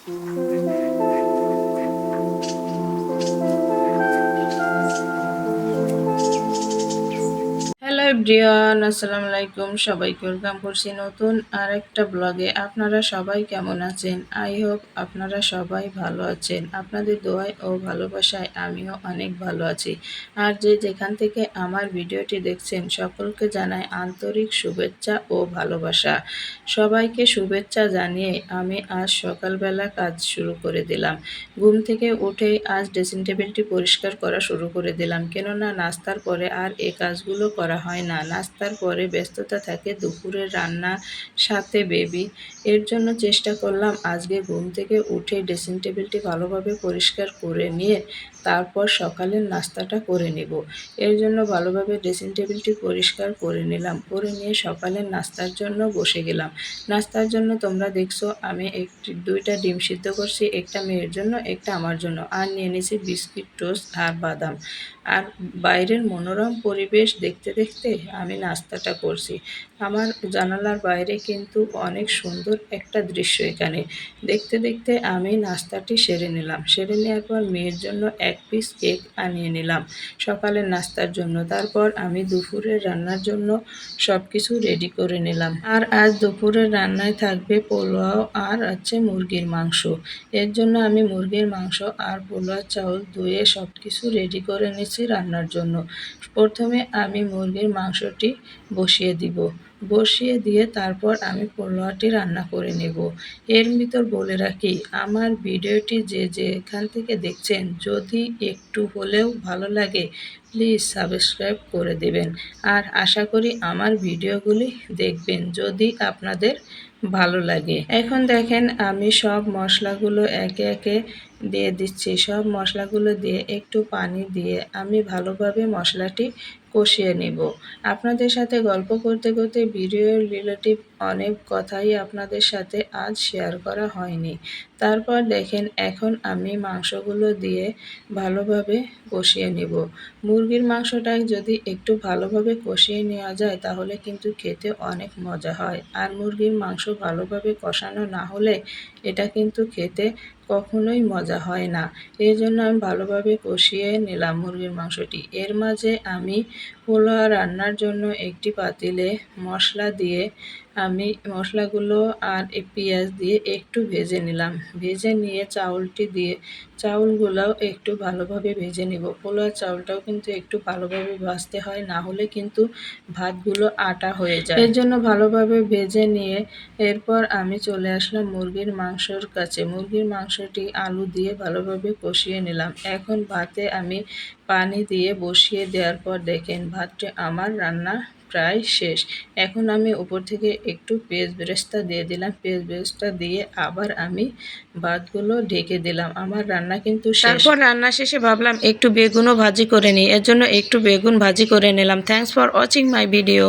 Hello everyone, আসসালামু আলাইকুম। সবাইকে ওয়েলকাম করছি নতুন আর একটা ব্লগে। আপনারা সবাই কেমন আছেন? আই হোপ আপনারা সবাই ভালো আছেন। আপনাদের দোয়ায় ও ভালোবাসায় আমিও অনেক ভালো আছি। আর যে যেখান থেকে আমার ভিডিওটি দেখছেন সকলকে জানাই আন্তরিক শুভেচ্ছা ও ভালোবাসা। সবাইকে শুভেচ্ছা জানিয়ে আমি আজ সকালবেলা কাজ শুরু করে দিলাম। ঘুম থেকে উঠেই আজ ড্রেসিং টেবিলটি পরিষ্কার করা শুরু করে দিলাম, কেননা নাস্তার পরে আর এই কাজগুলো করা হয় না। নাস্তার পরে ব্যস্ততা থাকে দুপুরের রান্না, সাথে বেবি। এর জন্য চেষ্টা করলাম আজকে ঘুম থেকে উঠে ড্রেসিং টেবিলটি ভালোভাবে পরিষ্কার করে নিয়ে তারপর সকালের নাস্তাটা করে নেব। এর জন্য ভালোভাবে ড্রেসিং টেবিলটি পরিষ্কার করে নিলাম, করে নিয়ে সকালের নাস্তার জন্য বসে গেলাম। নাস্তার জন্য তোমরা দেখছো আমি দুইটা ডিম সিদ্ধ করছি, একটা মেয়ের জন্য একটা আমার জন্য, আর নিয়ে নিয়েছি বিস্কিট, টোস্ট আর বাদাম। আর বাইরের মনোরম পরিবেশ দেখতে দেখতে আমি নাস্তাটা করছি। আমার জানালার বাইরে কিন্তু অনেক সুন্দর একটা দৃশ্য এখানে। দেখতে দেখতে আমি নাস্তাটি সেরে নিলাম। সেরে নেওয়ার পর মেয়ের জন্য এক পিস কেক আনিয়ে নিলাম সকালের নাস্তার জন্য। তারপর আমি দুপুরের রান্নার জন্য সব কিছু রেডি করে নিলাম। আর আজ দুপুরের রান্নায় থাকবে পোলাও আর মুরগির মাংস। এর জন্য আমি মুরগির মাংস আর পোলাও চাউল ধুয়ে সব কিছু রেডি করে নিয়েছি রান্নার জন্য। প্রথমে আমি মুরগির মাংসটি বসিয়ে দিব, বসিয়ে দিয়ে তারপর আমি পোলাওটি রান্না করে নেব। এর ভিতর বলে রাখি, আমার ভিডিওটি যে যেখান থেকে দেখছেন যদি একটু হলেও ভালো লাগে প্লিজ সাবস্ক্রাইব করে দেবেন। আর আশা করি আমার ভিডিওগুলি দেখবেন যদি আপনাদের ভালো লাগে। এখন দেখেন আমি সব মশলাগুলো একে একে দিয়ে দিচ্ছি। সব মশলাগুলো দিয়ে একটু পানি দিয়ে আমি ভালোভাবে মশলাটি কষিয়ে নেব। আপনাদের সাথে গল্প করতে করতে ভিডিওর রিলেটিভ অনেক কথাই আপনাদের সাথে আজ শেয়ার করা হয়নি। তারপর দেখেন এখন আমি মাংসগুলো দিয়ে ভালোভাবে কষিয়ে নেব। মুরগির মাংসটা যদি একটু ভালোভাবে কষিয়ে নেওয়া যায় তাহলে কিন্তু খেতে অনেক মজা হয়। আর মুরগির মাংস ভালোভাবে কষানো না হলে এটা কিন্তু খেতে কখনোই মজা হয় না। এই জন্য আমি ভালোভাবে কষিয়ে নিলাম মুরগির মাংসটি। এর মাঝে আমি পোলাও রান্নার জন্য একটি পাতিলে মশলা দিয়ে আমি মশলাগুলো আর পেঁয়াজ দিয়ে একটু ভেজে নিলাম। ভেজে নিয়ে চাউলটি দিয়ে চাউলগুলোও একটু ভালোভাবে ভেজে নেব। পোলাও চাউলটাও কিন্তু একটু ভালোভাবে ভাজতে হয়, না হলে কিন্তু ভাতগুলো আটা হয়ে যায়। এর জন্য ভালোভাবে ভেজে নিয়ে এরপর আমি চলে আসলাম মুরগির মাংসর কাছে। মুরগির মাংসটি আলু দিয়ে ভালোভাবে কষিয়ে নিলাম। এখন ভাতে আমি পানি দিয়ে বসিয়ে দেওয়ার পর দেখেন ভাতটি আমার রান্না প্রায় শেষ। এখন আমি উপর থেকে একটু পেঁয়াজ বেরেস্তা দিয়ে দিলাম। পেঁয়াজ বেরেস্তা দিয়ে আবার আমি ভাতগুলো ঢেকে দিলাম। আমার রান্না কিন্তু শেষ। তারপর রান্না শেষে ভাবলাম একটু বেগুনও ভাজি করে নিই, এর জন্য একটু বেগুন ভাজি করে নিলাম। Thanks for watching my video.